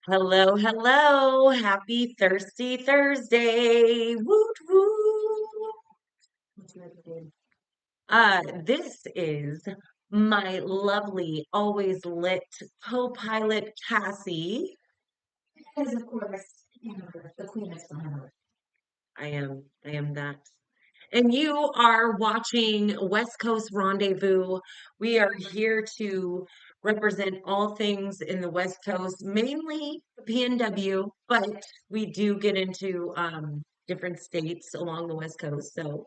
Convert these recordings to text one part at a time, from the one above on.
Hello, hello. Happy Thirsty Thursday. Woot woot. This is my lovely, always lit co-pilot Cassie. Is of course, the queen of summer. I am that. And you are watching West Coast Rendezvous. We are here to represent all things in the West Coast, mainly the PNW, but we do get into different states along the West Coast. So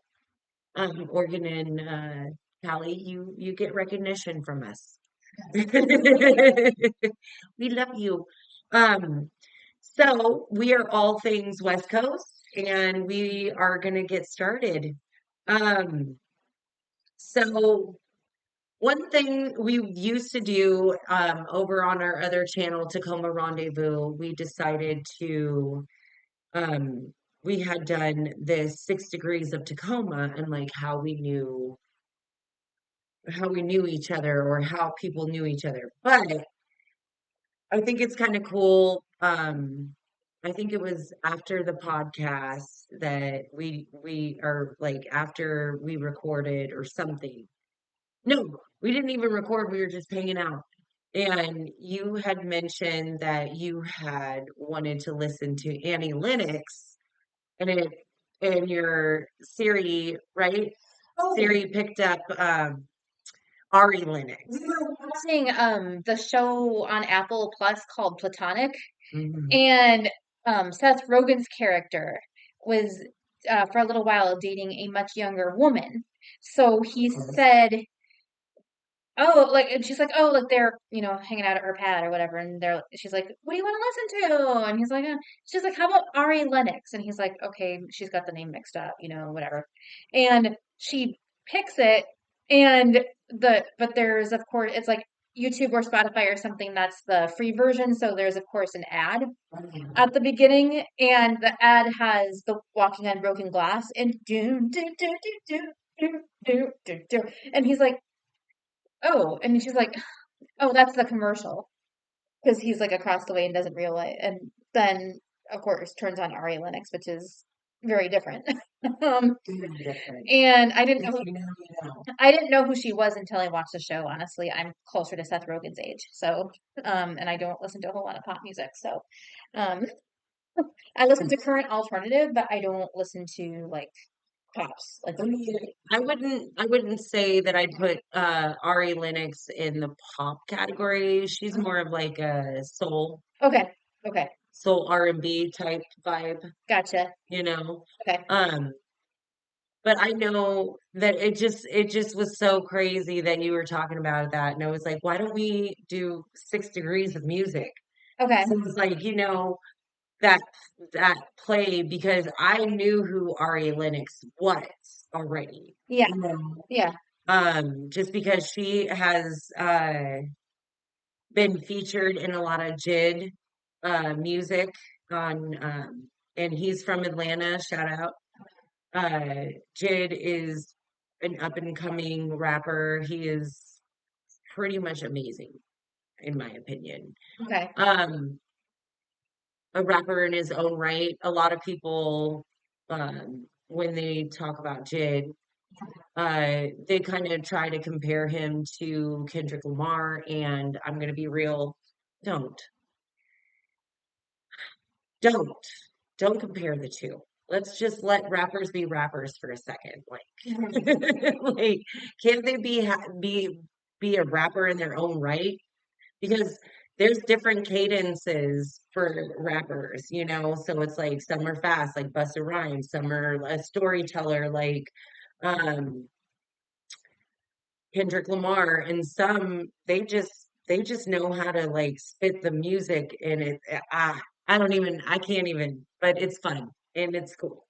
Oregon and Cali, you get recognition from us. We love you. Um, so we are all things West Coast, and we are going to get started. Um, so one thing we used to do over on our other channel, Tacoma Rendezvous, we decided to we had done this 6 degrees of Tacoma and like how we knew each other or how people knew each other. But I think it's kind of cool. I think it was after the podcast that we are like after we recorded or something. No, we didn't even record. We were just hanging out. And you had mentioned that you had wanted to listen to Annie Lennox and it and your Siri, right? Oh, Siri picked up Ari Lennox. we were watching the show on Apple Plus called Platonic, Mhm. and Seth Rogen's character was for a little while dating a much younger woman. So he said, "Oh, like," and she's like, "Oh, like they're hanging out at her pad or whatever," and she's like, "What do you want to listen to?" And he's like, she's like, "How about Ari Lennox?" And he's like, "Okay, she's got the name mixed up, whatever," and she picks it, and but there's of course it's like YouTube or Spotify or something that's the free version, so there's of course an ad at the beginning, and the ad has the Walking on Broken Glass and do, and he's like, "Oh," and she's like, "Oh, that's the commercial," because he's like across the way and doesn't realize, and then of course turns on Ari Lennox, which is very different. um, Totally different. and If you know, you know. I didn't know who she was until I watched the show. Honestly, I'm closer to Seth Rogen's age, so and I don't listen to a whole lot of pop music, so um, I listen to current alternative, but I don't listen to like pops like I mean, I wouldn't say that I'd put Ari Lennox in the pop category. She's more of like a okay, okay, soul R&B type vibe, gotcha, you know. okay, Um, but I know that it just was so crazy that you were talking about that, and I was like, why don't we do 6 degrees of music? okay, So it's like, that that play because I knew who Ari Lennox was already. yeah, You know, yeah, just because she has been featured in a lot of JID music on and he's from Atlanta, shout out. JID is an up and coming rapper. He is pretty much amazing in my opinion. okay, Um a rapper in his own right. A lot of people when they talk about JID, they kind of try to compare him to Kendrick Lamar, and I'm gonna be real, don't. Don't. Don't compare the two. Let's just let rappers be rappers for a second. mhm, Like, like can't they be a rapper in their own right? Because there's different cadences for rappers, so it's like some are fast, like Busta Rhymes, some are a storyteller, like um Kendrick Lamar, and some they just know how to like spit the music in it. I can't even, but it's fun and it's cool.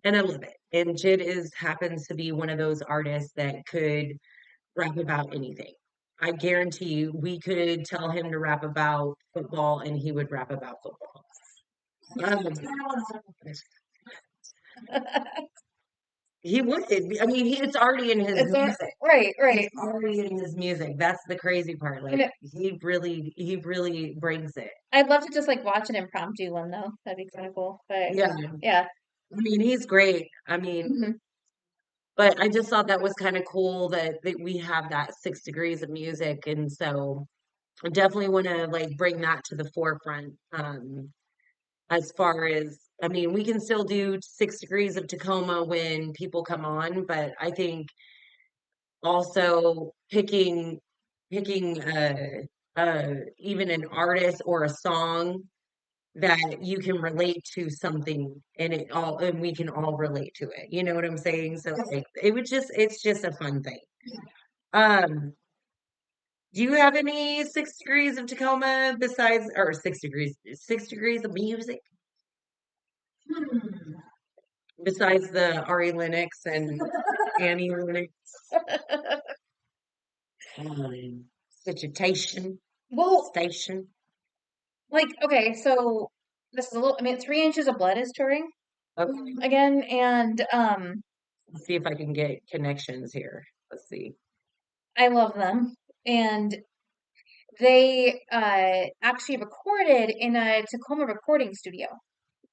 And I love it. And Jid is happens to be one of those artists that could rap about anything. I guarantee you, we could tell him to rap about football and he would rap about football. Um, He would. I mean, it's already in his It's a, music. right, It's right. already in his music. That's the crazy part. And Like he really brings it. I'd love to just like watch an impromptu one though. That'd be kind of cool. But Yeah. yeah. I mean, he's great. I mean, Mhm. but I just thought that was kind of cool that we have that 6 degrees of music, and so I definitely want to like bring that to the forefront. As far as I mean, we can still do 6 degrees of Tacoma when people come on, but I think also picking even an artist or a song that you can relate to something and we can all relate to it. You know what I'm saying? So like it's just a fun thing. Um, do you have any 6 degrees of Tacoma besides or 6 degrees of music besides the Ari Lennox and Annie Lennox situation Well, station? like okay, so this is a little. I mean, 3 Inches of Blood is touring Okay, again, and let's see if I can get connections here. Let's see. I love them. And they actually recorded in a Tacoma recording studio.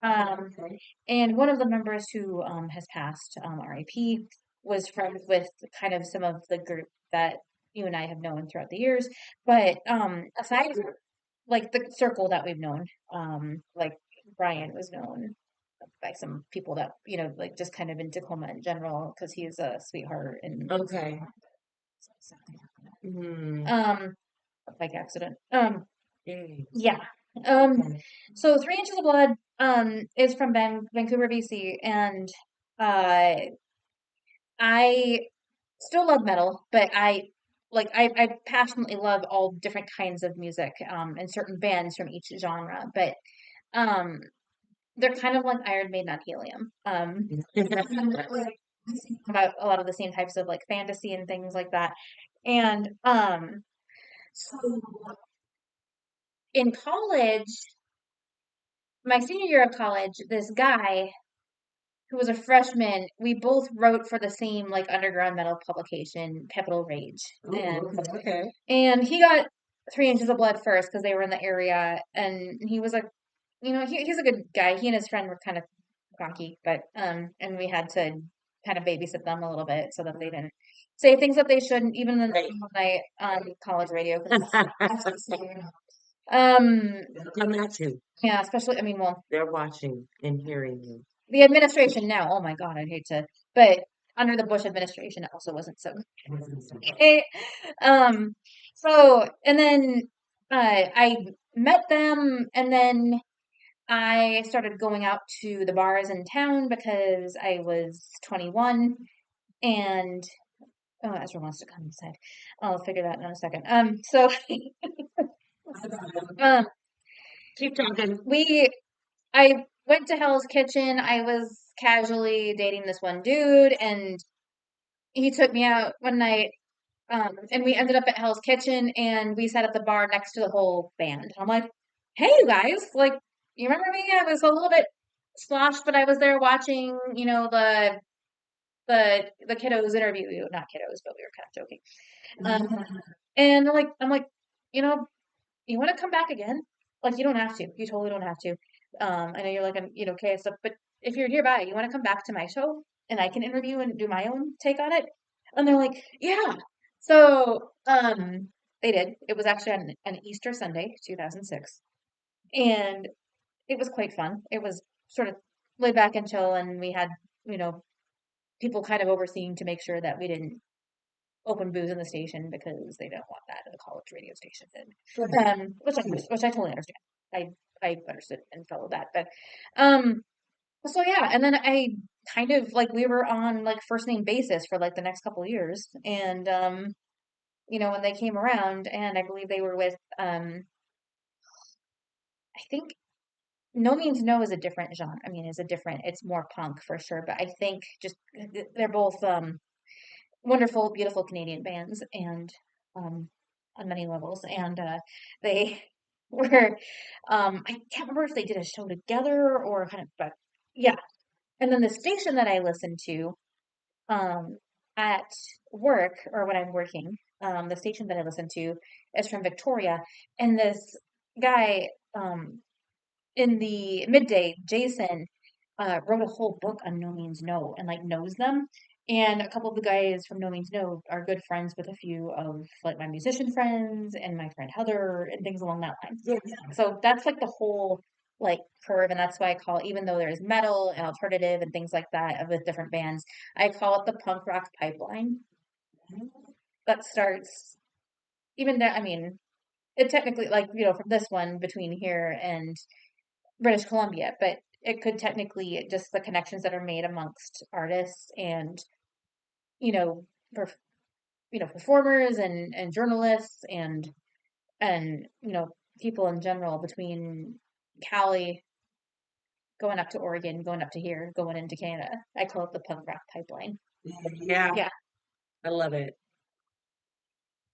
Um, Okay. and one of the members who has passed, RIP, was friends with kind of some of the group that you and I have known throughout the years. But aside from like the circle that we've known, like Brian was known by some people that, like just kind of in Tacoma in general, because he's a sweetheart and Okay. Hmm. um, like accident. Yes. Yeah. Um, Okay. so 3 Inches of Blood is from Vancouver, BC, and uh I still love metal, but I passionately love all different kinds of music, and certain bands from each genre. But um they're kind of like Iron Maiden on helium. Like about a lot of the same types of like fantasy and things like that. And so in college, my senior year of college, this guy who was a freshman, we both wrote for the same like underground metal publication, Capital Rage. Oh, okay. And he got 3 Inches of Blood first because they were in the area, and he was like, he's a good guy. He and his friend were kind of cocky, but and we had to kind of babysit them a little bit so that they didn't say things that they shouldn't, even in the Right. middle of the night on college radio. 'Cause um, Come at you. yeah, especially, I mean, well, They're watching and hearing you. the administration now, oh my God, I'd hate to, but under the Bush administration, it also wasn't so. Eh, um, so, and then I met them, and then I started going out to the bars in town because I was 21, and oh, Ezra wants to come inside. I'll figure that in a second. So, um, Keep talking. I went to Hell's Kitchen. I was casually dating this one dude, and he took me out one night. And we ended up at Hell's Kitchen, and we sat at the bar next to the whole band. I'm like, "Hey, you guys! Like, you remember me? I was a little bit sloshed, but I was there watching, the kiddos interview you. Not kiddos, but we were kind of joking. And I'm like, you know, you want to come back again? Like, you don't have to. You totally don't have to. I know you're like, okay, stuff, but if you're nearby, you want to come back to my show, and I can interview and do my own take on it." And they're like, "Yeah." So, they did. It was actually on an Easter Sunday, 2006, and it was quite fun. It was sort of laid back and chill, and we had, you know, people kind of overseeing to make sure that we didn't open booze in the station because they don't want that at a college radio station did. Which I totally understand. I understood and followed that. But um so yeah, and then I kind of like we were on like first name basis for like the next couple of years. And when they came around, and I believe they were with I think No Means No is a different genre. I mean, it's more punk for sure, but I think just they're both wonderful, beautiful Canadian bands, and um, on many levels. And they were, I can't remember if they did a show together or kind of, but yeah. And then the station that I listened to, um, at work or when I'm working, the station that I listen to is from Victoria, and this guy, in the midday, Jason, wrote a whole book on No Means No and like knows them. And a couple of the guys from No Means No are good friends with a few of like my musician friends and my friend Heather and things along that line. Yeah. So that's like the whole like curve, and that's why I call it, even though there's metal and alternative and things like that of with different bands, I call it the punk rock pipeline that starts even that. I mean, it technically like from this one between here and British Columbia, but it could technically just the connections that are made amongst artists and you know perf- performers and journalists and people in general between Cali going up to Oregon, going up to here, going into Canada. I call it the punk rock pipeline. Yeah, Yeah. I love it.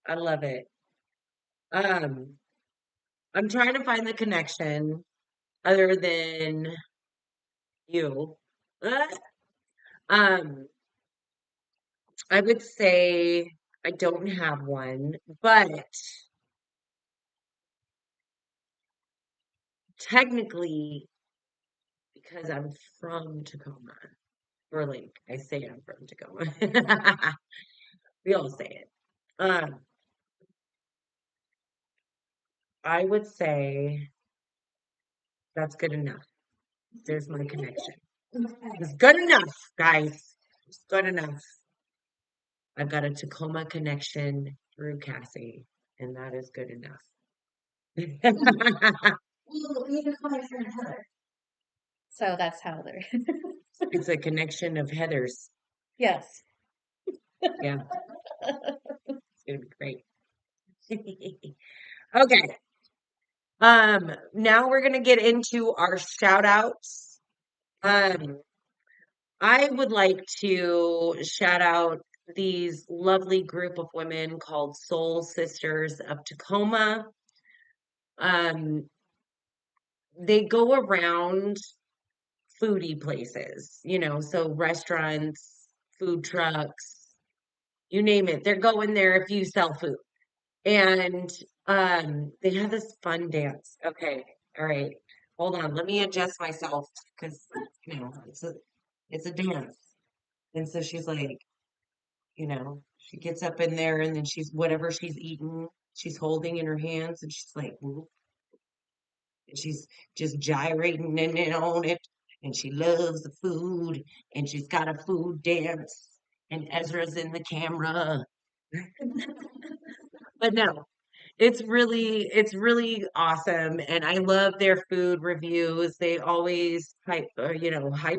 I love it. Um, I'm trying to find the connection other than you. Uh, Um, I would say I don't have one, but technically, because I'm from Tacoma, or like I say I'm from Tacoma. We all say it. Um, I would say that's good enough. There's my connection. It's good enough, guys. It's good enough. I've got a Tacoma connection through Cassie, and that is good enough. You can call my friend Heather. So that's how they're. It's a connection of Heather's. Yes. Yeah, it's gonna be great. Okay. Now we're gonna get into our shout outs. Um, I would like to shout out these lovely group of women called Soul Sisters of Tacoma. Um, they go around foodie places, so restaurants, food trucks, you name it. They're going there if you sell food. And they have this fun dance. Okay, all right. Hold on, let me adjust myself because it's a dance. And so she's like, she gets up in there and then she's whatever she's eating, she's holding in her hands and she's like, "Whoop," and she's just gyrating in and on it. And she loves the food and she's got a food dance. And Ezra's in the camera. But no, it's really awesome, and I love their food reviews. They always hype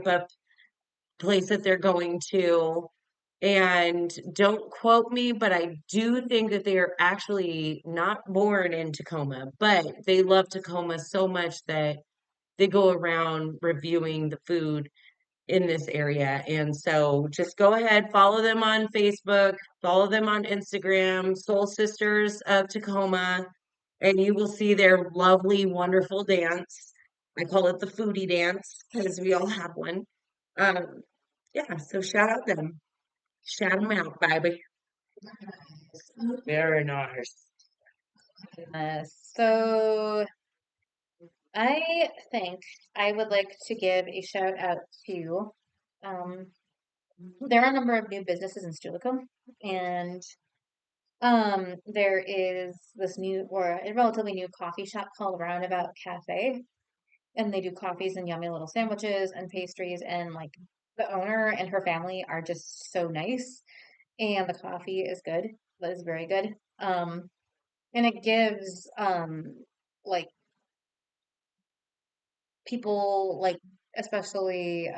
up place that they're going to. And don't quote me, but I do think that they are actually not born in Tacoma, but they love Tacoma so much that they go around reviewing the food in this area. And so just go ahead, follow them on Facebook, follow them on Instagram, Soul Sisters of Tacoma, and you will see their lovely, wonderful dance. I call it the foodie dance because we all have one. Um, yeah, so shout out them. Shout them out, baby. Very nice. So I think I would like to give a shout out to um there are a number of new businesses in Stulicum, and there is this new or a relatively new coffee shop called Roundabout Cafe, and they do coffees and yummy little sandwiches and pastries, and like the owner and her family are just so nice, and the coffee is good. That is very good. And it gives like people like especially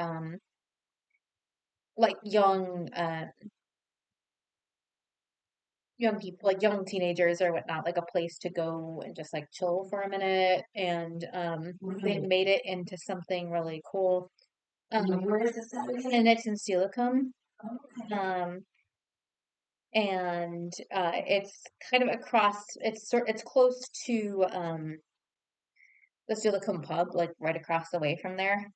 like young people, like young teenagers or whatnot, like a place to go and just like chill for a minute. And they Right. made it into something really cool. And Um, where is this at and again? it's in Silicon. Okay. Um, and it's kind of across. It's close to the Silicon pub, like right across the way from there.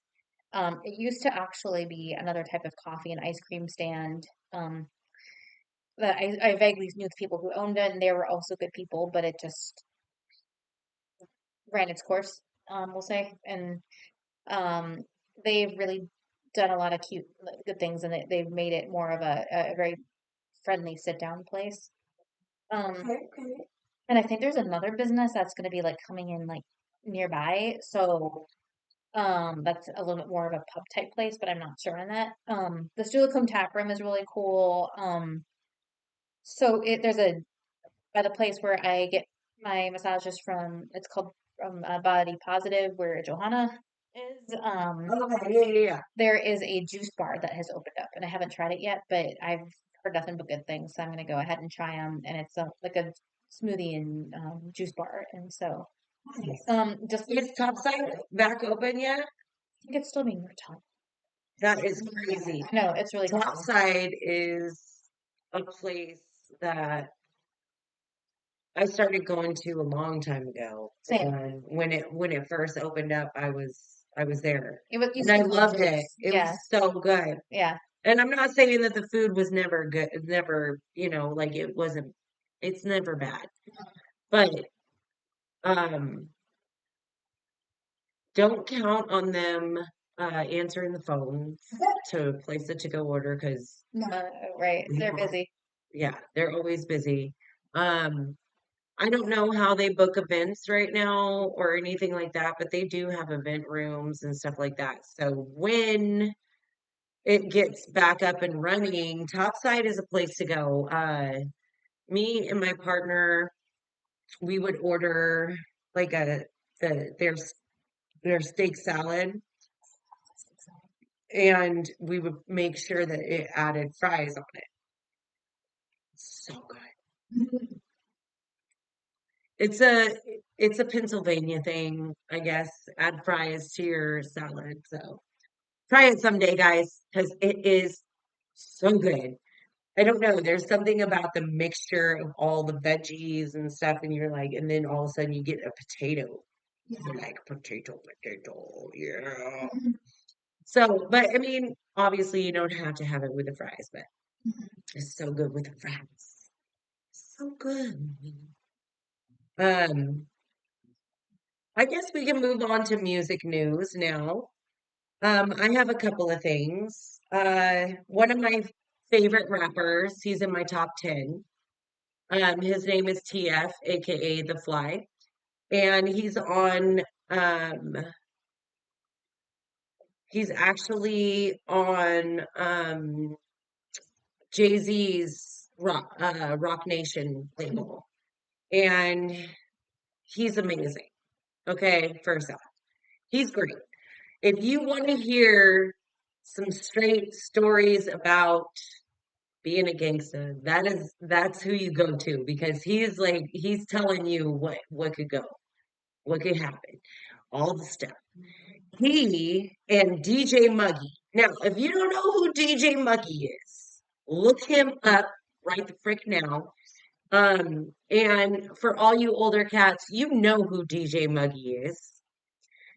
It used to actually be another type of coffee and ice cream stand. Um, that I vaguely knew the people who owned it, and they were also good people, but it just ran its course, we'll say. And um, they've really done a lot of cute, good things, and they've made it more of a very friendly sit down place. Um, Okay, okay. and I think there's another business that's going to be like coming in like nearby. So that's a little bit more of a pub type place, but I'm not sure on that. The Stulicum Tap Room is really cool. There's a by the place where I get my massages from. It's called from Body Positive, where Johanna is. Okay, yeah, yeah, yeah. There is a juice bar that has opened up, and I haven't tried it yet, but I've heard nothing but good things, so I'm gonna go ahead and try them. And it's like a smoothie and juice bar, and so Nice. just I Is Topside back open yet? think it's still being worked on. That is crazy. No, it's really cool. Topside is a place that I started going to a long time ago. Same. And when it first opened up, I was there. It was And used I to be loved it. Rendezvous. It Yeah, was so good. yeah. And I'm not saying that the food was never good, never, like it wasn't, it's never bad. But um don't count on them answering the phones to place a to-go order because Right. They're busy. yeah, they're always busy. Um, I don't know how they book events right now or anything like that, but they do have event rooms and stuff like that. So when it gets back up and running, Topside is a place to go. Me and my partner, we would order like their steak salad, and we would make sure that it added fries on it. So good. It's a it's a Pennsylvania thing, I guess. Add fries to your salad. So try it someday, guys, because it is so good. I don't know. There's something about the mixture of all the veggies and stuff, and you're like, and then all of a sudden you get a potato. You're like, potato, potato, yeah. So, but I mean, obviously you don't have to have it with the fries, but it's so good with the fries. So good. Um, I guess we can move on to music news now. I have a couple of things. One of my favorite rappers, he's in my top 10. His name is TF, aka The Fly, and um, he's actually on Jay-Z's Rock Nation label, and he's amazing. Okay, first off, he's great. If you want to hear some straight stories about being a gangster, that's who you go to because he's telling you what could go, what could happen, all the stuff. He and DJ Muggy. Now, if you don't know who DJ Muggy is, look him up right the frick now. And for all you older cats, you know who DJ Muggy is.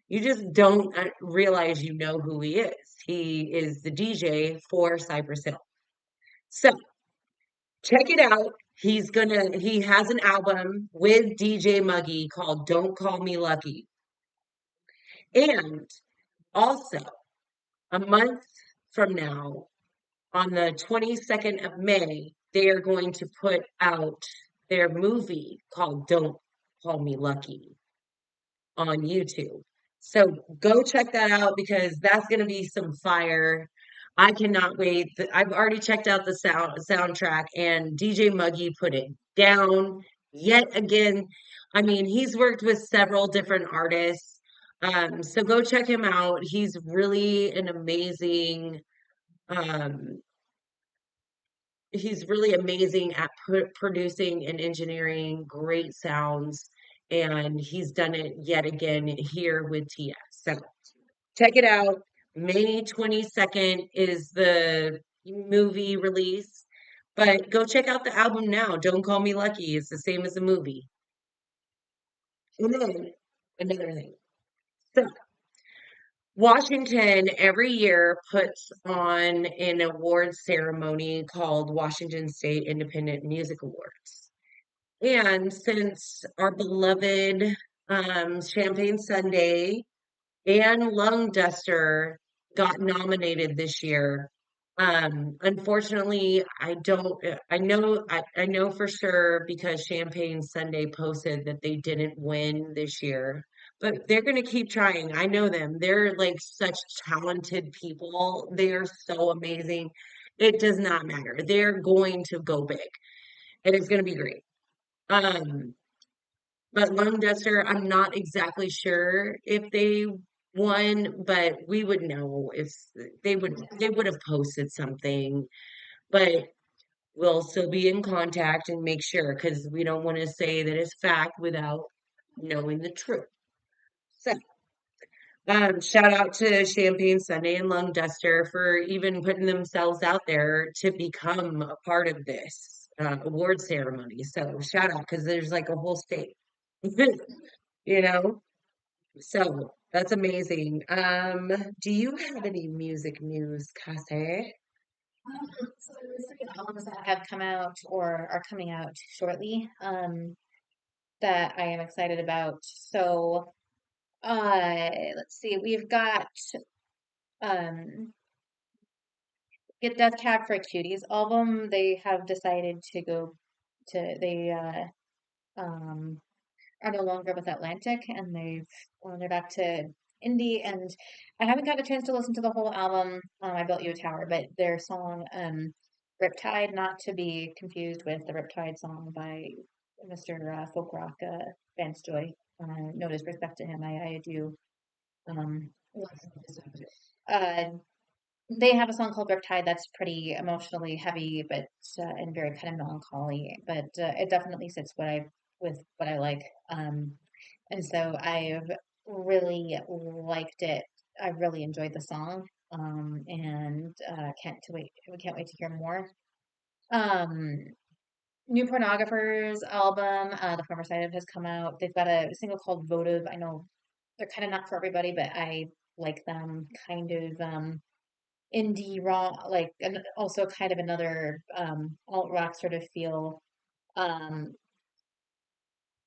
You just don't realize you know who he is. He is the DJ for Cypress Hill. So check it out. He has an album with DJ Muggy called Don't Call Me Lucky. And also a month from now, on the 22nd of May, they are going to put out their movie called Don't Call Me Lucky on YouTube. So go check that out because that's going to be some fire. I cannot wait. I've already checked out the soundtrack and DJ Muggy put it down yet again. I mean, he's worked with several different artists. So go check him out. He's really an amazing um he's really amazing at producing and engineering great sounds, and he's done it yet again here with TS. So check it out. May 22nd is the movie release, but go check out the album now. Don't Call Me Lucky. It's the same as the movie. And then another thing. So Washington every year puts on an award ceremony called Washington State Independent Music Awards. And since our beloved Champagne Sunday and Lung Duster got nominated this year. Unfortunately, I don't. I know for sure because Champagne Sunday posted that they didn't win this year, but they're going to keep trying. I know them. They're like such talented people. They are so amazing. It does not matter. They're going to go big, and it's going to be great. Um, but Lone Duster, I'm not exactly sure if they won, but we would know if they would have posted something, but we'll still be in contact and make sure because we don't want to say that it's fact without knowing the truth. So, shout out to Champagne Sunday and Lung Duster for even putting themselves out there to become a part of this award ceremony. So, shout out because there's like a whole state, you know? So that's amazing. Do you have any music news, Kase? So there's three albums that have come out or are coming out shortly, that I am excited about. So, let's see, we've got um Get Death Cab for Cuties album. They have decided to go to they um are no longer with Atlantic, and they're back to indie. And I haven't got a chance to listen to the whole album. I Built You a Tower, but their song Riptide, not to be confused with the Riptide song by Mr. Folk Rock Vance Joy. No disrespect to him, I do. Um, uh, they have a song called Riptide that's pretty emotionally heavy, but and very kind of melancholy. But it definitely sits with what I like. And so I've really liked it. I really enjoyed the song, and can't to wait. We can't wait to hear more. Um, New Pornographers album, The Former Side of has come out. They've got a single called Votive. I know they're kind of not for everybody, but I like them. Kind of indie rock, like, and also kind of another alt rock sort of feel. Um,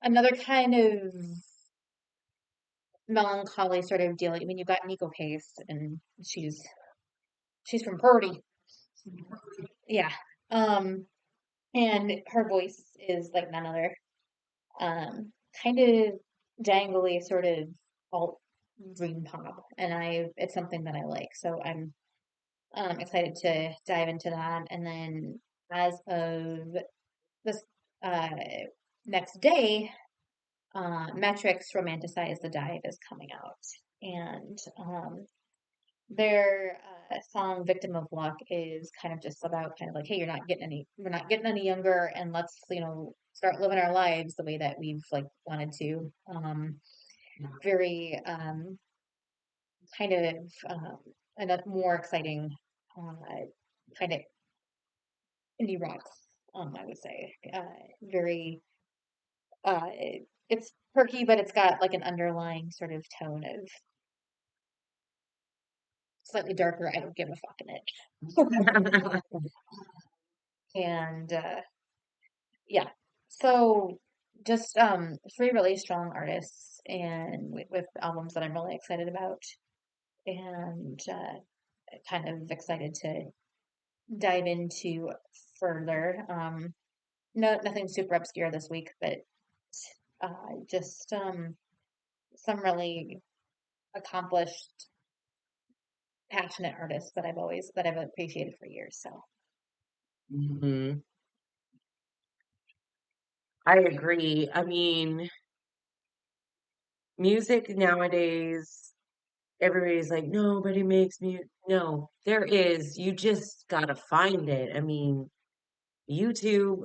Another kind of melancholy sort of deal. I mean, you've got Nico Pace, and she's from Purdy, yeah. Um, and her voice is like none other. Kind of jangly, sort of alt dream pop, and I it's something that I like. So I'm excited to dive into that. And then as of this uh, next day, Metrics Romanticize the Dive is coming out. And their song Victim of Luck is kind of just about kind of like, hey, we're not getting any younger, and let's, start living our lives the way that we've like wanted to. Very kind of a more exciting kind of indie rock, I would say. Very, uh, it's perky, but it's got like an underlying sort of tone of slightly darker. I don't give a fuck in it. And yeah, so just three really strong artists and with albums that I'm really excited about, and kind of excited to dive into further. No, nothing super obscure this week, but just some really accomplished, passionate artists that I've appreciated for years. So Mhm. I agree. I mean, music nowadays, everybody's like, nobody makes music. No, there is. You just gotta find it. I mean, YouTube,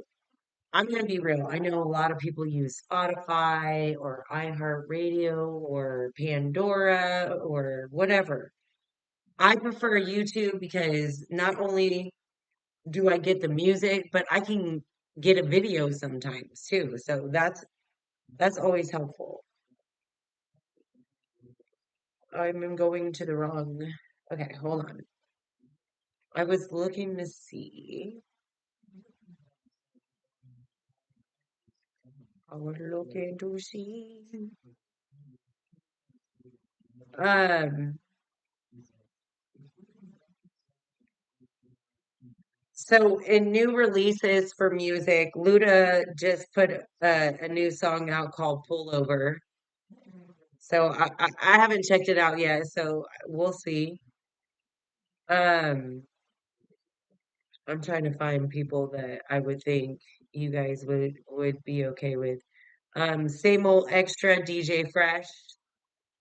I'm gonna be real. I know a lot of people use Spotify or iHeartRadio or Pandora or whatever. I prefer YouTube because not only do I get the music, but I can get a video sometimes too. So that's always helpful. I'm going to the wrong. Okay, hold on. I was looking to see. I was looking to see. Um, so in new releases for music, Luda just put a new song out called Pullover. So I haven't checked it out yet, so we'll see. Um, I'm trying to find people that I would think you guys would be okay with. Same old extra DJ Fresh.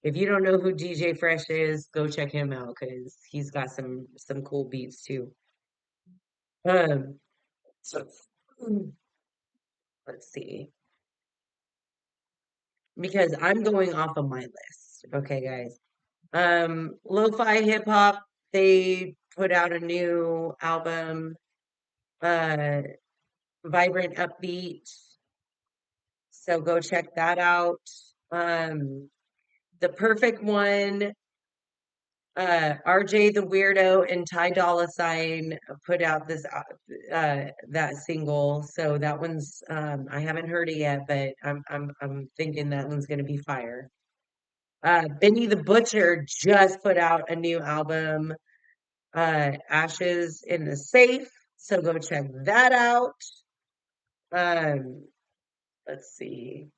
If you don't know who DJ Fresh is, go check him out because he's got some cool beats too. Um, so let's see, because I'm going off of my list. Okay, guys. Lo-fi hip hop. They put out a new album. Uh, Vibrant Upbeat. So go check that out. Um, the perfect one. RJ the Weirdo and Ty Dolla Sign put out this that single. So that one's I haven't heard it yet, but I'm thinking that one's gonna be fire. Benny the Butcher just put out a new album, Ashes in the Safe. So go check that out. Um, let's see.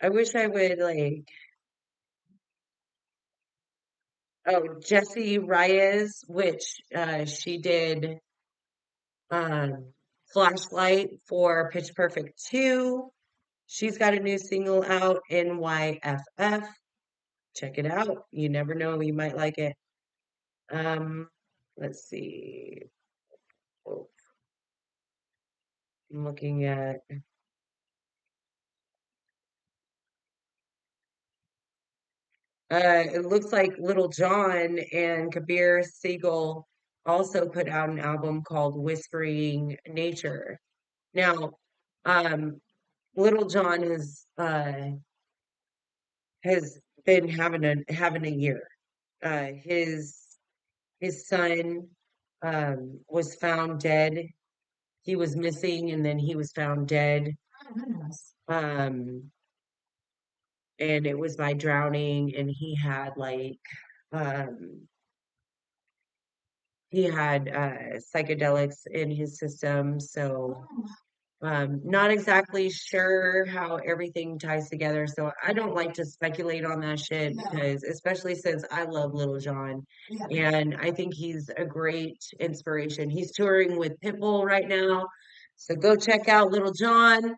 I wish I would like Jessie Reyes, which she did um Flashlight for Pitch Perfect 2. She's got a new single out, NYFF. Check it out. You never know, you might like it. Um, let's see. Oh, I'm looking at it looks like Little John and Kabir Siegel also put out an album called Whispering Nature. Now, um, Little John has been having a year. His son was found dead. He was missing, and then he was found dead. Um, and it was by drowning, and um, he had psychedelics in his system. So not exactly sure how everything ties together, so I don't like to speculate on that shit because, especially since I love Little John, and I think he's a great inspiration. He's touring with Pitbull right now, so go check out Little John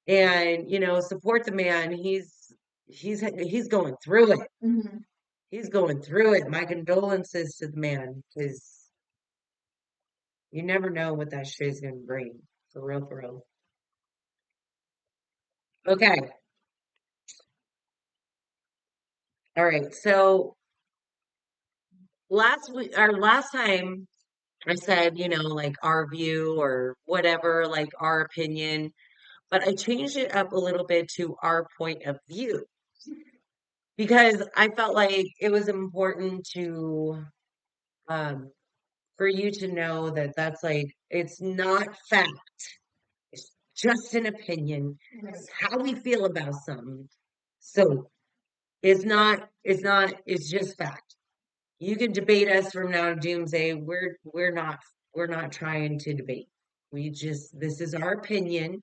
and support the man. He's going through it. He's going through it. My condolences to the man because you never know what that shit is gonna bring. For real, for real. Okay. All right. So last week or last time I said, like our view or whatever, like our opinion, but I changed it up a little bit to our point of view because I felt like it was important to um for you to know that that's like it's not fact. It's just an opinion. It's how we feel about something. So it's just fact. You can debate us from now to doomsday. We're not trying to debate. This is our opinion.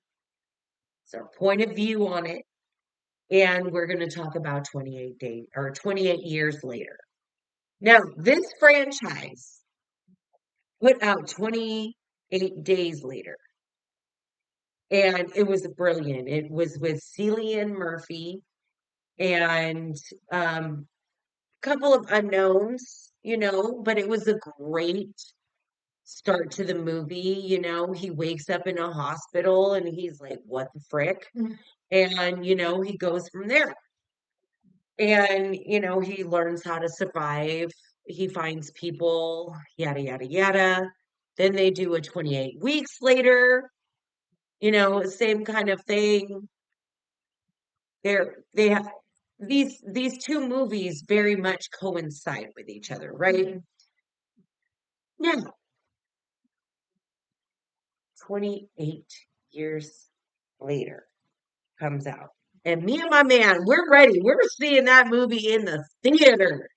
It's our point of view on it. And we're going to talk about 28 days or 28 years later. Now, this franchise put out 28 days later. And it was brilliant. It was with Cillian Murphy and couple of unknowns, but it was a great start to the movie. He wakes up in a hospital and he's like, what the frick? And, he goes from there. And, he learns how to survive. He finds people, yada, yada, yada. Then they do a 28 weeks later, same kind of thing. They have. these two movies very much coincide with each other, right? Mhm. Now, 28 years later comes out. And me and my man, we're ready. We're seeing that movie in the theater.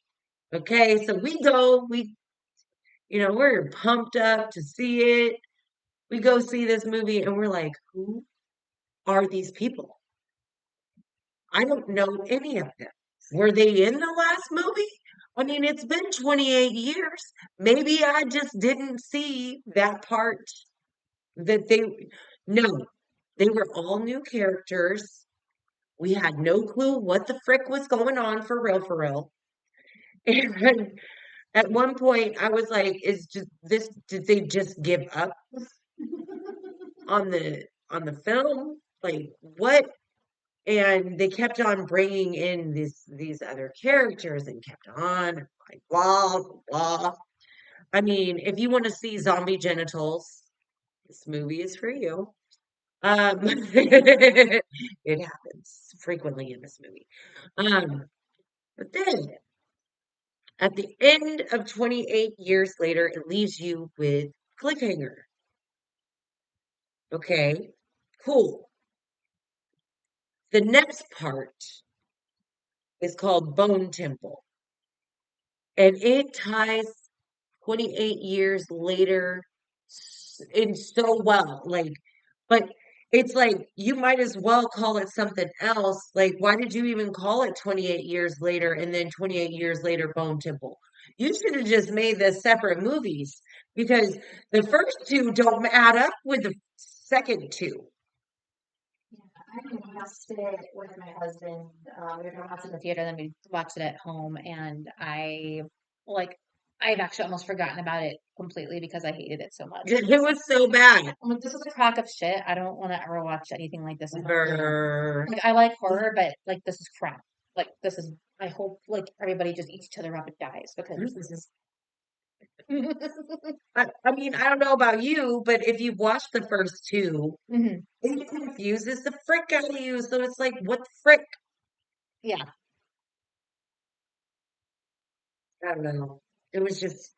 Okay, so we go, we're pumped up to see it. We go see this movie and we're like, who are these people? I don't know any of them. Were they in the last movie? I mean, it's been 28 years. Maybe I just didn't see that part that no, they were all new characters. We had no clue what the frick was going on for real, for real. And at one point, I was like, "Is just this? Did they just give up on the film? Like what?" And they kept on bringing in these other characters and kept on like blah blah. I mean, if you want to see zombie genitals, this movie is for you. It happens frequently in this movie. But then at the end of 28 years later, it leaves you with cliffhanger. Okay, cool. The next part is called Bone Temple, and it ties 28 years later in so well. But it's like you might as well call it something else. Like, why did you even call it 28 years later and then 28 years later Bone Temple? You should have just made the separate movies because the first two don't add up with the second two. I watched it with my husband. We were gonna watch it in the theater, then we watched it at home, and like I've actually almost forgotten about it completely because I hated it so much. It was so bad. I'm like, this is a crock of shit. I don't want to ever watch anything like this again. Brr. Like I like horror, but like this is crap. Like this is. I hope like everybody just eats each other up and dies because this is. I mean, I don't know about you, but if you've watched the first two, Mhm. it confuses the frick out of you. So it's like, what the frick? Yeah. I don't know. It was just,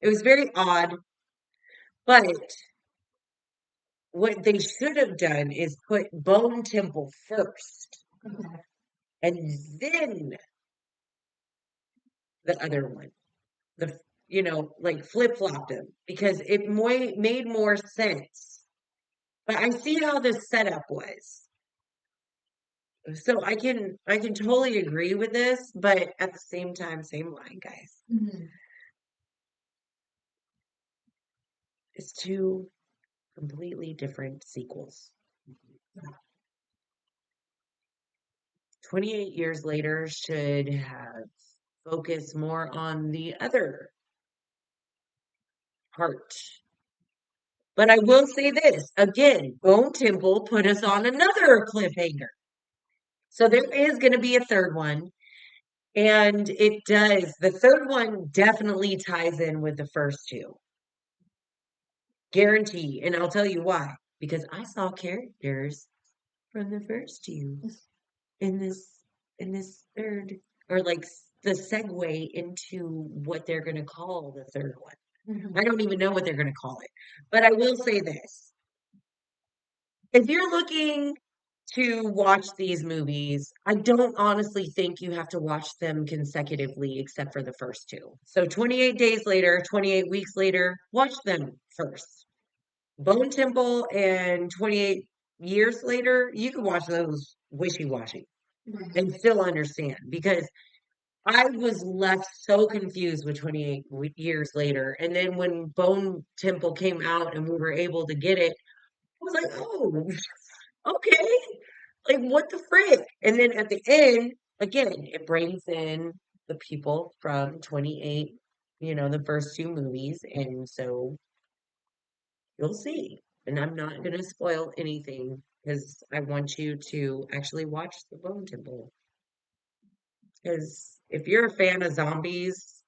it was very odd. But what they should have done is put Bone Temple first Okay. and then the other one. Like flip-flopped them because it made more sense. But I see how the setup was. So I can totally agree with this, but at the same time, same line, guys. Mhm. It's two completely different sequels. 28 years later should have focused more on the other part. But I will say this again, Bone Temple put us on another cliffhanger. So there is going to be a third one. And it does. The third one definitely ties in with the first two. Guarantee. And I'll tell you why. Because I saw characters from the first two in this third, or like the segue into what they're going to call the third one. Mhm. I don't even know what they're going to call it. But I will say this. If you're looking to watch these movies, I don't honestly think you have to watch them consecutively except for the first two. So 28 days later, 28 weeks later, watch them first. Bone Temple and 28 years later, you can watch those wishy-washy Right. and still understand because I was left so confused with 28 years later. And then when Bone Temple came out and we were able to get it, I was like, oh, okay. Like, what the frick? And then at the end, again, it brings in the people from 28, the first two movies. And so you'll see. And I'm not going to spoil anything because I want you to actually watch the Bone Temple. Because if you're a fan of zombies,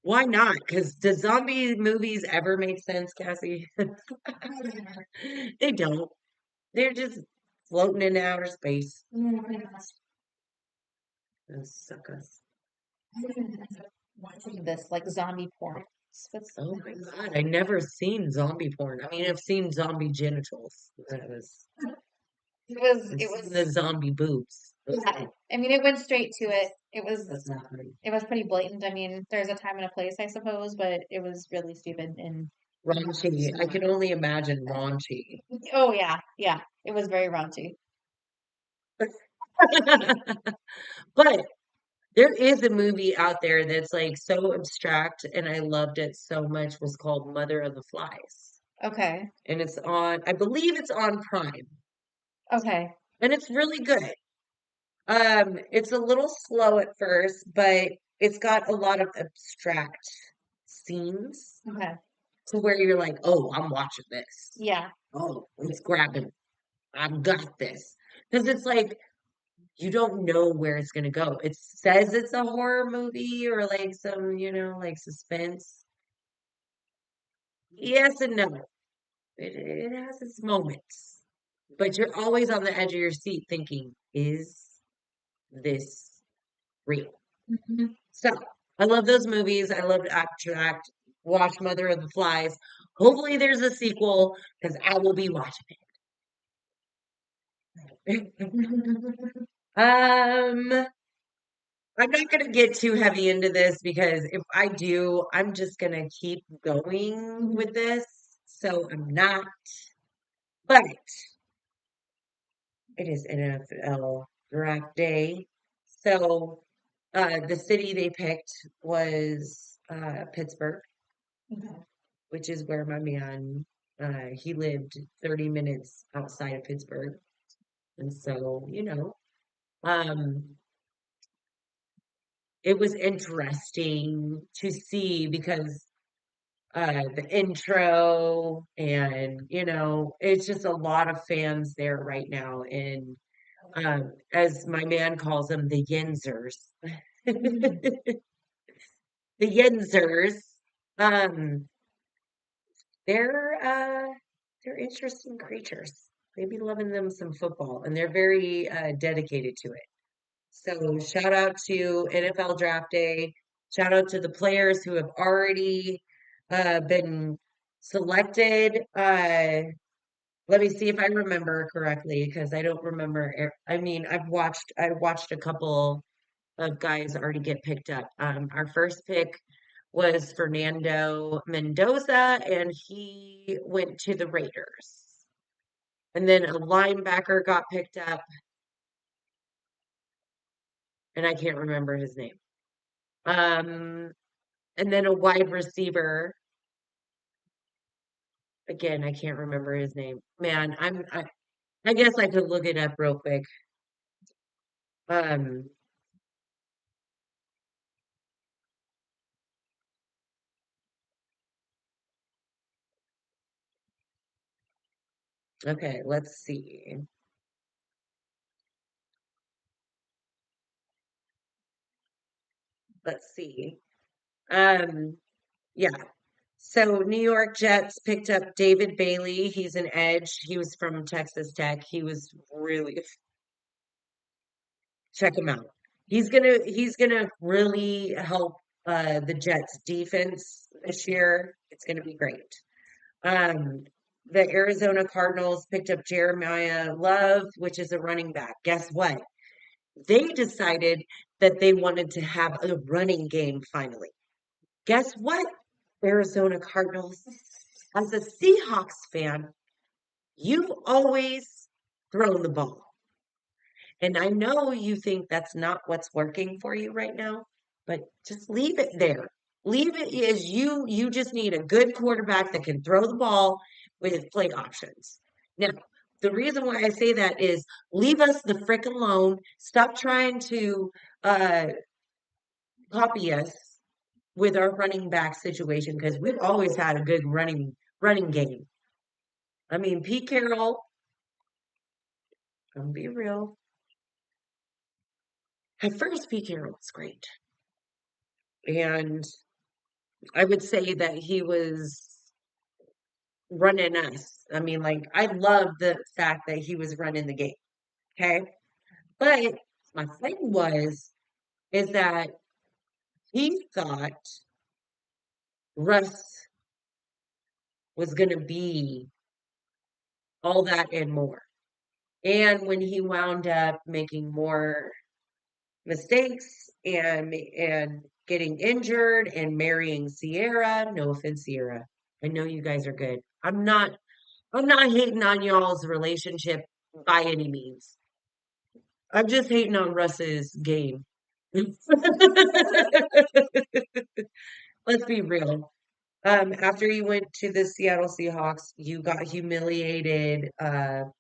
why not? Because do zombie movies ever make sense, Cassie? They don't. They're just floating in outer space. Yeah, pretty much. Suckers. Watching this like zombie porn. Oh my God, I never seen zombie porn. I mean, I've seen zombie genitals. I've It seen was the zombie boobs. yeah. I mean, it went straight to it. That's not pretty. It was pretty blatant. I mean, there's a time and a place, I suppose, but it was really stupid and Raunchy. I can only imagine raunchy. oh yeah, yeah. It was very raunchy. But there is a movie out there that's like so abstract, and I loved it so much, was called Mother of the Flies. Okay. And it's on, I believe it's on Prime, Okay. and it's really good. It's a little slow at first, but it's got a lot of abstract scenes Okay. to where you're like, oh, I'm watching this. Yeah. Oh, it's grabbing. I've got this. Because it's like you don't know where it's gonna go. It says it's a horror movie or like some, like suspense. Yes and no. It has its moments. But you're always on the edge of your seat thinking, is this real? Mhm. So I love those movies. I love abstract. Watch Mother of the Flies. Hopefully there's a sequel because I will be watching it. Um, I'm not gonna get too heavy into this because if I do, I'm just gonna keep going with this. So I'm not, but it is NFL draft day. So the city they picked was Pittsburgh, Okay. which is where my man he lived 30 minutes outside of Pittsburgh. And so, um it was interesting to see because the intro and it's just a lot of fans there right now and as my man calls them the yinzers. Mhm. The yinzers, um they're interesting creatures. They be loving them some football and they're very dedicated to it. So shout out to NFL Draft Day. Shout out to the players who have already been selected. Let me see if I remember correctly because I don't remember. I mean, I watched a couple of guys already get picked up. Our first pick was Fernando Mendoza, and he went to the Raiders. And then a linebacker got picked up, and I can't remember his name. Um, and then a wide receiver. Again, I can't remember his name. Man, I guess I could look it up real quick. Um, okay, let's see. Let's see. Um, yeah. So New York Jets picked up David Bailey. He's an edge. He was from Texas Tech. He was really check him out. He's gonna really help the Jets defense this year. It's gonna be great. Um, the Arizona Cardinals picked up Jeremiah Love, which is a running back. Guess what? They decided that they wanted to have a running game finally. Guess what? Arizona Cardinals. As a Seahawks fan, you've always thrown the ball. And I know you think that's not what's working for you right now, but just leave it there. Leave it as you just need a good quarterback that can throw the ball with play options. Now, the reason why I say that is leave us the frick alone. Stop trying to uh copy us with our running back situation because we've always had a good running game. I mean, Pete Carroll, I'm gonna be real. At first, Pete Carroll was great. And I would say that he was running us. I mean, like, I love the fact that he was running the game. Okay. But my thing was is that he thought Russ was going to be all that and more. And when he wound up making more mistakes and getting injured and marrying Sierra, no offense, Sierra. I know you guys are good. I'm not hating on y'all's relationship by any means. I'm just hating on Russ's game. Let's be real. After you went to the Seattle Seahawks, you got humiliated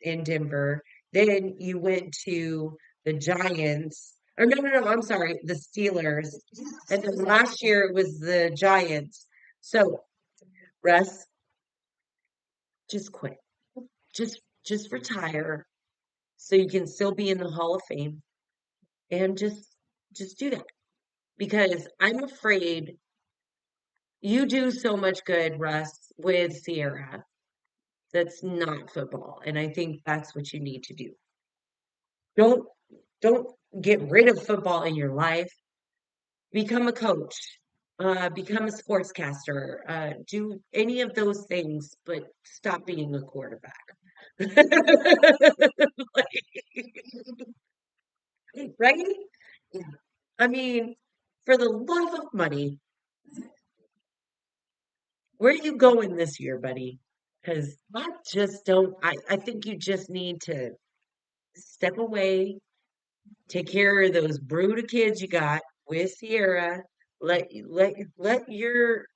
in Denver. Then you went to the Giants. Or no, I'm sorry, the Steelers. And then last year it was the Giants. So, Russ, just quit. Just retire so you can still be in the Hall of Fame and just do that. Because I'm afraid you do so much good, Russ, with Sierra. That's not football, and I think that's what you need to do. Don't don't get rid of football in your life. Become a coach. Become a sportscaster. Do any of those things, but stop being a quarterback. Right? Yeah. I mean, for the love of money, where are you going this year, buddy? Because I think you just need to step away, take care of those brood of kids you got with Sierra. Let your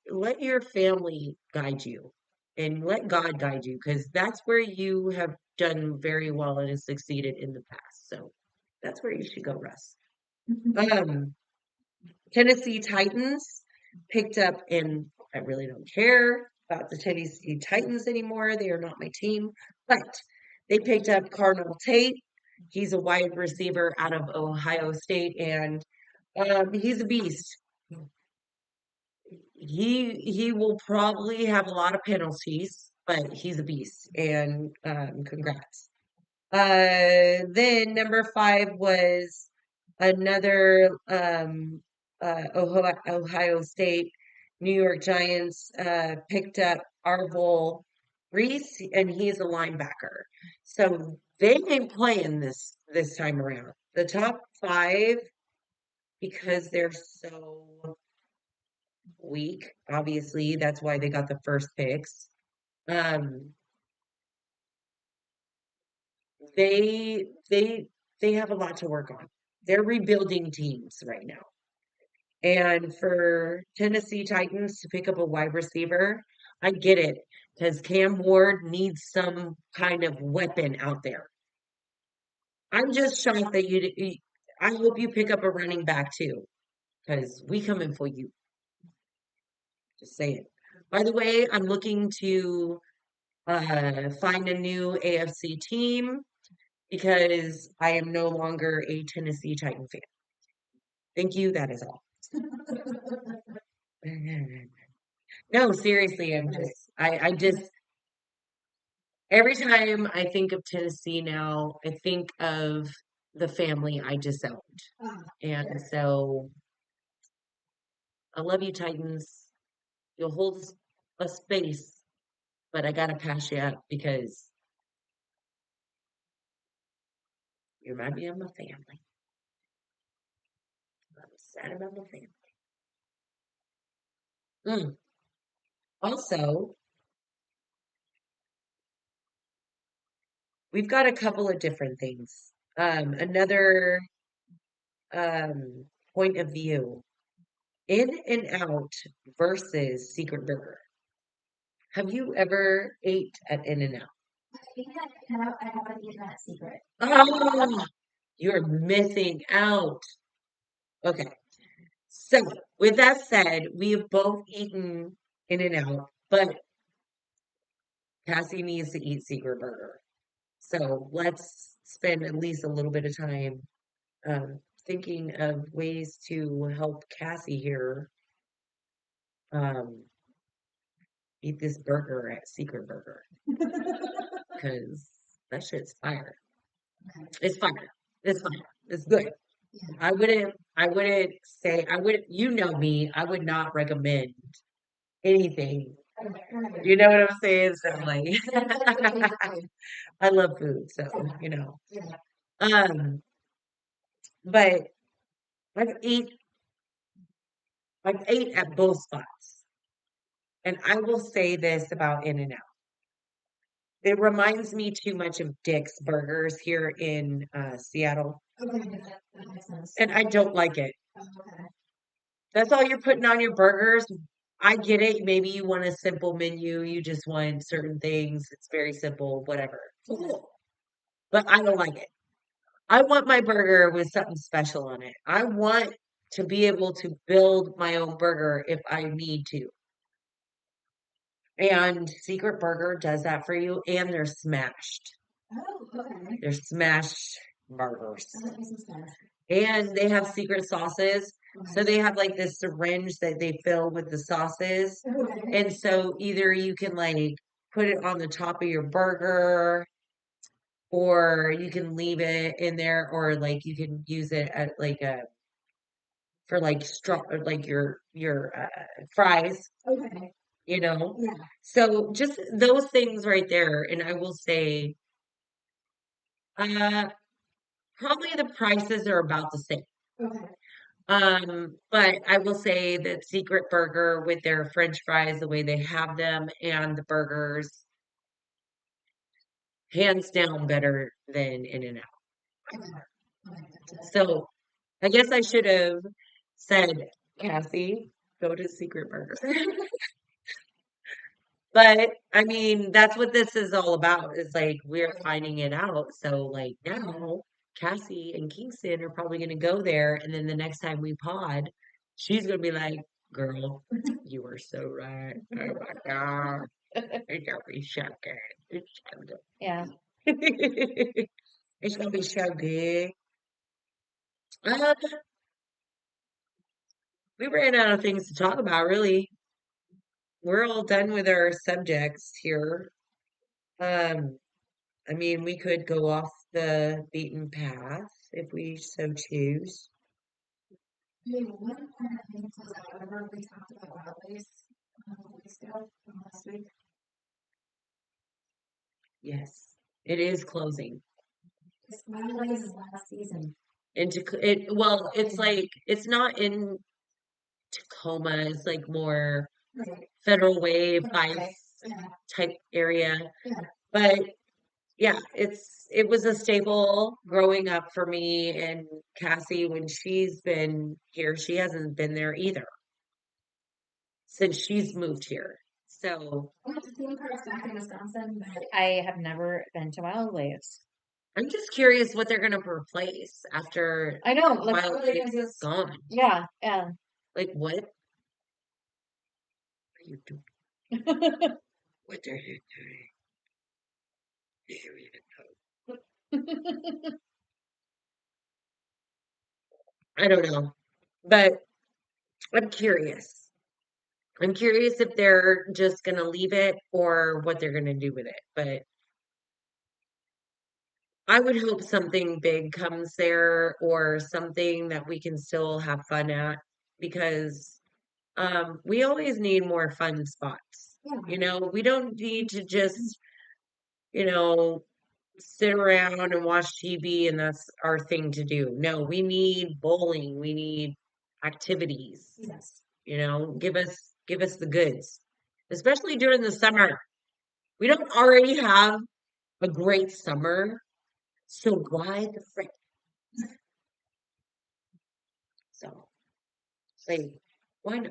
family guide you, and let God guide you, because that's where you have done very well and have succeeded in the past. So that's where you should go, Russ. Um, Tennessee Titans picked up, and I really don't care about the Tennessee Titans anymore. They are not my team, but they picked up Cardinal Tate. He's a wide receiver out of Ohio State, and he's a beast. He will probably have a lot of penalties, but he's a beast, and congrats. Then number 5 was another Ohio State, New York Giants picked up Arvil Reese, and he's a linebacker. So they ain't playing this time around. The top 5, because they're so weak, obviously, that's why they got the first picks. Um, they have a lot to work on. They're rebuilding teams right now. And for Tennessee Titans to pick up a wide receiver, I get it, because Cam Ward needs some kind of weapon out there. I'm just shocked that I hope you pick up a running back too, because we coming for you. Just saying. By the way, I'm looking to find a new AFC team because I am no longer a Tennessee Titan fan. Thank you. That is all. No, seriously, I just, every time I think of Tennessee now, I think of the family I disowned. And so I love you, Titans. You'll hold a space, but I gotta pass you up because you remind me of my family. I'm sad about my family. Mm. Also, we've got a couple of different things. Another um, point of view. In and Out versus Secret Burger. Have you ever ate at In and Out? I haven't eaten that secret. Oh, you're missing out. Okay. So, with that said, we have both eaten In and Out, but Cassie needs to eat Secret Burger. So, let's spend at least a little bit of time thinking of ways to help Cassie here um, eat this burger at Secret Burger because that shit's fire. It's fire. It's fire. It's good. I wouldn't say, you know me, I would not recommend anything. You know what I'm saying? So like, I love food, so, you know. Um, but I've ate, I've ate at both spots. And I will say this about In-N-Out. It reminds me too much of Dick's Burgers here in Seattle, and I don't like it. That's all you're putting on your burgers. I get it. Maybe you want a simple menu. You just want certain things. It's very simple, whatever. Cool. But I don't like it. I want my burger with something special on it. I want to be able to build my own burger if I need to. And Secret Burger does that for you, and they're smashed. They're smashed burgers. And they have secret sauces. So they have like this syringe that they fill with the sauces. And so either you can like put it on the top of your burger, or you can leave it in there, or like you can use it at like a for like like your fries, you know. So just those things right there, and I will say, uh, probably the prices are about the same. But I will say that Secret Burger with their French fries, the way they have them, and the burgers, hands down better than In-N-Out. So I guess I should have said, Cassie, go to Secret Burger. But I mean, that's what this is all about, is like we're finding it out. So like now Cassie and Kingston are probably gonna go there, and then the next time we pod, she's gonna be like, girl, you were so right. Oh my God. It's gonna be so good. It's so Yeah. good. It's gonna be so good. Uh, we ran out of things to talk about, really. We're all done with our subjects here. Um, I mean, we could go off the beaten path if we so choose. Yes, it is closing. Into it, well, it's like it's not in Tacoma. It's like more Federal Way, Fife type area. But yeah, it was a staple growing up for me and Cassie when she's been here. She hasn't been there either since she's moved here. So I have never been to Wild Waves. I'm just curious what they're gonna replace after I know, like, Wild Waves is gone. yeah, yeah. Like what are you doing? What are you doing? Do you even know? I don't know, but I'm curious. I'm curious if they're just gonna leave it or what they're gonna do with it. But I would hope something big comes there or something that we can still have fun at because we always need more fun spots. You know, we don't need to just, you know, sit around and watch TV and that's our thing to do. No, we need bowling, we need activities. You know, give us the goods, especially during the summer. We don't already have a great summer, so why the frick? So, like,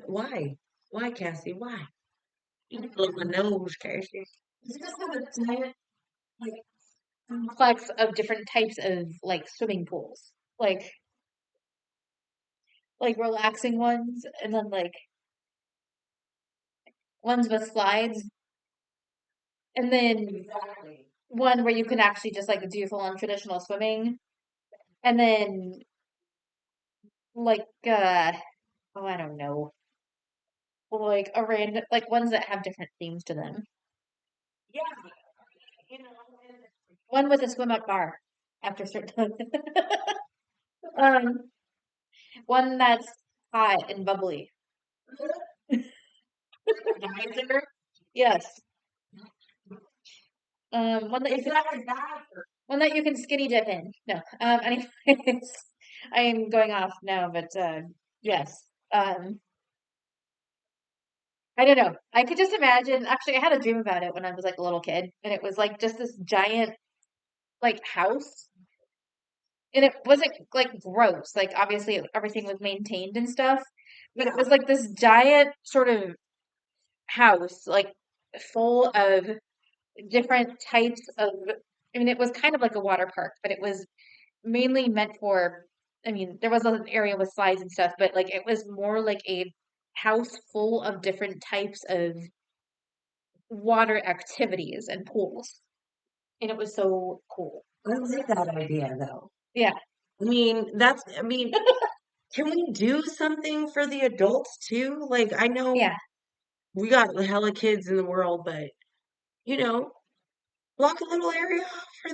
why, Cassie? Why? You blow my nose, Cassie. Complex of different types of like swimming pools. Like relaxing ones and then like ones with slides and then Exactly. one where you can actually just like do full on traditional swimming and then like oh I don't know. Like a random like ones that have different themes to them. Yeah, you know, and One with a swim up bar after certain One that's hot and bubbly. Geyser? Yes. One that you Is can that a geyser? one that you can skinny dip in. No. Anyways, I am going off now, but yes. I don't know. I could just imagine. Actually, I had a dream about it when I was like a little kid, and it was like just this giant like house, and it wasn't like gross. Like obviously everything was maintained and stuff, but it was like this giant sort of house, like full of different types of. I mean, it was kind of like a water park, but it was mainly meant for. I mean, there was an area with slides and stuff, but like it was more like a house full of different types of water activities and pools. And it was so cool. I like that idea though. Yeah, I mean, can we do something for the adults too? Like, I know yeah, we got hella kids in the world, but you know, block a little area off for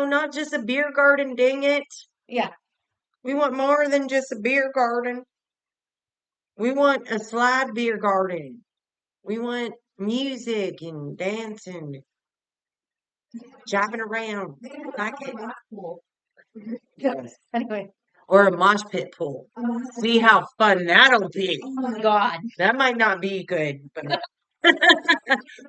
not just a beer garden, dang it. yeah. We want more than just a beer garden. We want a slide beer garden. We want music and dancing, jiving around. Like it. Yes. Anyway, Or a mosh pit pool. See how fun that'll be. oh my God. That might not be good, but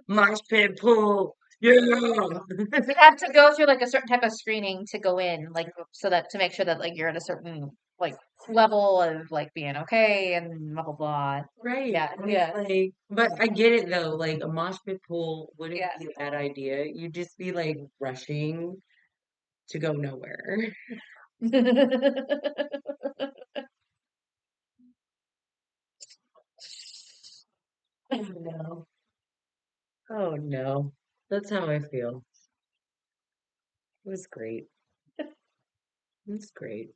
mosh pit pool. Yeah. We have to go through like a certain type of screening to go in, like so that to make sure that like you're at a certain like level of like being okay and blah blah blah. Right. Yeah, And it's yeah, like, but I get it though. Like a mosh pit pool wouldn't yeah. be a bad idea. You'd just be like rushing to go nowhere. Oh no. Oh no. That's how I feel. It was great. It was great.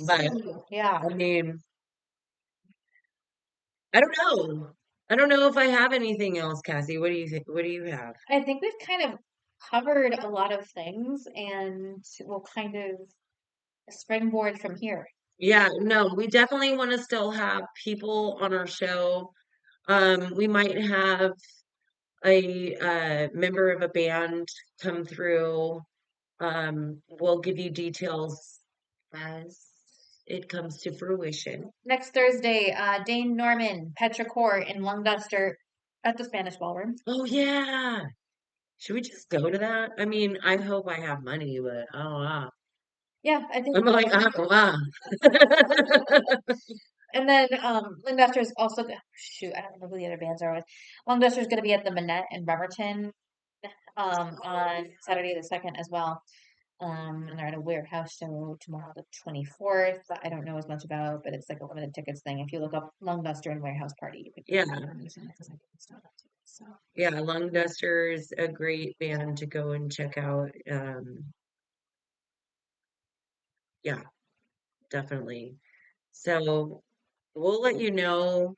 But Yeah. I mean, I don't know. I don't know if I have anything else, Cassie. What do you think? What do you have? I think we've kind of covered a lot of things and we'll kind of springboard from here. Yeah, no, we definitely want to still have people on our show. We might have a member of a band come through. We'll give you details as it comes to fruition. Next Thursday, Dane Norman, Petrichor, and Lung Duster at the Spanish Ballroom. Oh yeah. Should we just go to that? I mean, I hope I have money, but oh wow. Yeah, I think. I'm like, oh wow. And then Lung Duster is also shoot. I don't remember who the other bands are with. Lung Duster is going to be at the Manette in Bremerton on Saturday the 2nd as well. And they're at a warehouse show tomorrow, the 24th. That I don't know as much about, but it's like a limited tickets thing. If you look up Lung Duster and Warehouse Party, you can Yeah. find information because I can start up too. So Yeah, Lung Duster's a great band to go and check out. Yeah, definitely. So we'll let you know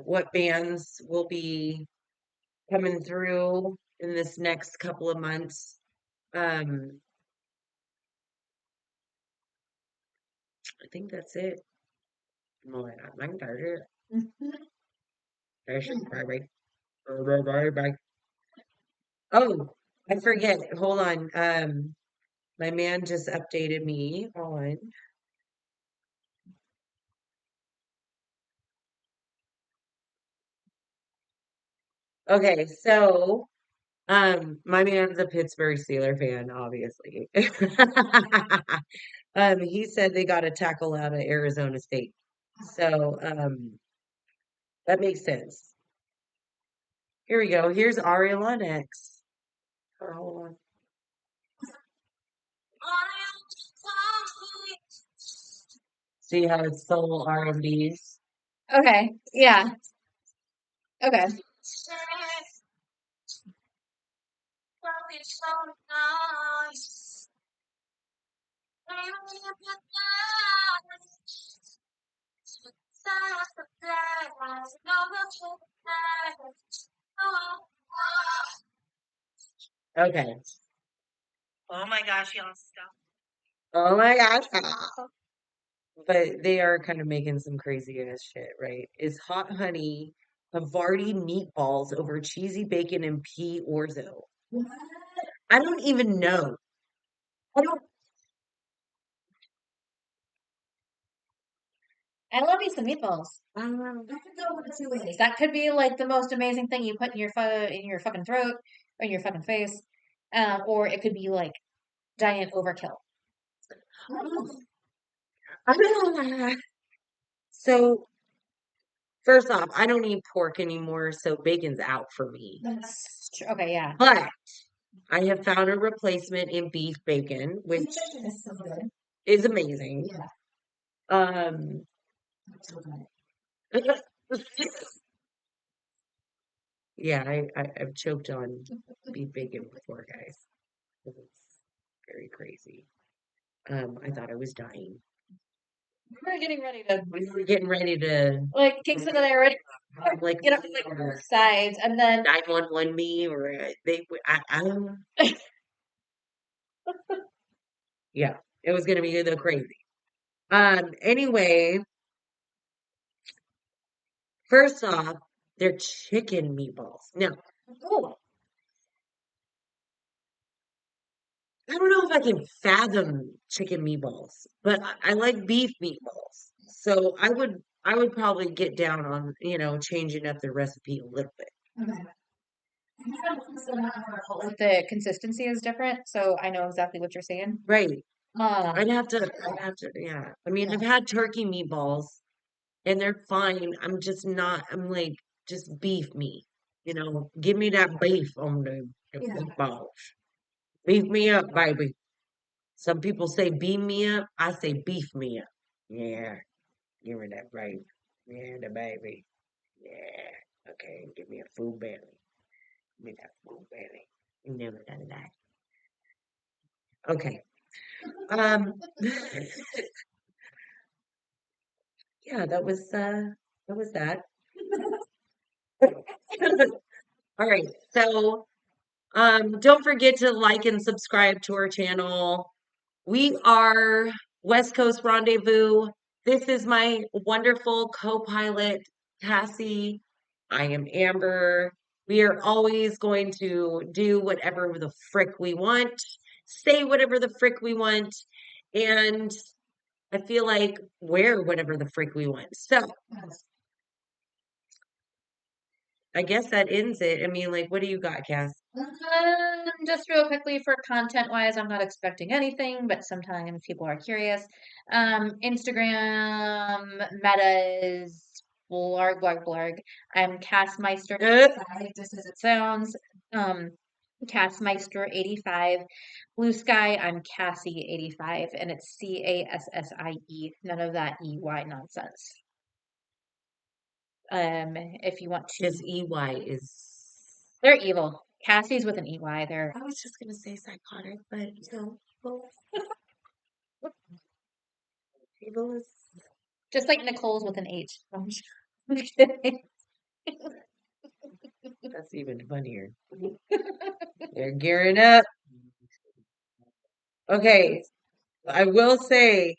what bands will be coming through in this next couple of months. Um, I think that's it. Bye bye. Oh, I forget. Hold on. My man just updated me on. Okay, so my man's a Pittsburgh Steeler fan, obviously. He said they got a tackle out of Arizona State. So, that makes sense. Here we go. Here's Ariel X. Oh, hold on. See how it's soul R&Bs? okay, yeah, okay. Okay. Oh my gosh. But they are kind of making some crazy ass shit, right? Is hot honey Havarti meatballs over cheesy bacon and pea orzo? I don't even know. I don't. I love me some meatballs. Um, That could go one of two ways. That could be like the most amazing thing you put in your fucking throat or in your fucking face, or it could be like giant overkill. I don't. So first off, I don't eat pork anymore, so bacon's out for me. That's true. Okay, yeah. But I have found a replacement in beef bacon, which It's so good. is amazing. Yeah, Um, it's so good. yeah, I've choked on beef bacon before, guys. It was very crazy. I thought I was dying. We're getting ready to We were getting ready to like Kingston and I already like get up like both sides, and then 911 me or I don't. Yeah, it was gonna be the crazy. Anyway, first off, they're chicken meatballs. Now, oh, I don't know if I can fathom chicken meatballs, but I like beef meatballs. So I would probably get down on, changing up the recipe a little bit. okay. Like the consistency is different, so I know exactly what you're saying. Right. Um, Yeah. I mean, yeah, I've had turkey meatballs and they're fine. I'm like, just beef meat. Give me that beef on the yeah. meatballs. Beef me up, baby. Some people say beam me up. I say beef me up. Yeah. Give me that baby. Yeah, the baby. Yeah. Okay, give me a full belly. Give me that full belly. Never done that. Okay. Um yeah, that was that. All right. So don't forget to like and subscribe to our channel. We are West Coast Rendezvous. This is my wonderful co-pilot, Cassie. I am Amber. We are always going to do whatever the frick we want, say whatever the frick we want, and I feel like wear whatever the frick we want. So I guess that ends it. I mean, like, what do you got, Cass? Just real quickly for content wise, I'm not expecting anything, but sometimes people are curious. Instagram meta is blarg blarg blarg. I'm Uh, Cassmeister, just as it sounds. Um, Cassmeister85. Blue Sky, I'm Cassie85, and it's CASSIE. None of that EY nonsense. If you want to, Because EY is. they're evil. Cassie's with an EY. They're I was just gonna say psychotic, but well, evil is. just like Nicole's with an H. I'm just kidding. That's even funnier. They're gearing up. Okay, I will say,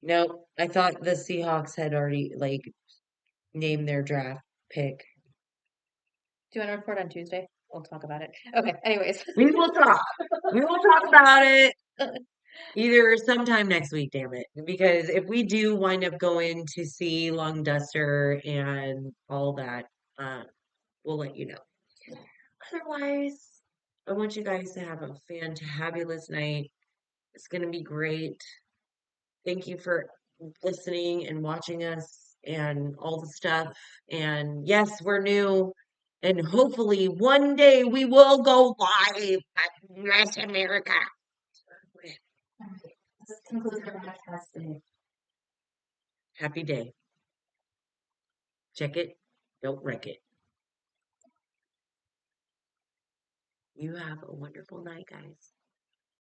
no, I thought the Seahawks had already like named their draft pick. Do you want to report on Tuesday? We'll talk about it. Okay. Anyways, We will talk. We will talk about it either sometime next week, damn it. Because if we do wind up going to see Long Duster and all that, uh, we'll let you know. Otherwise, I want you guys to have a fantabulous night. It's gonna be great. Thank you for listening and watching us and all the stuff. And yes, we're new. And hopefully one day we will go live at Bless America. this concludes our podcast today. Happy day. Check it. Don't wreck it. You have a wonderful night, guys.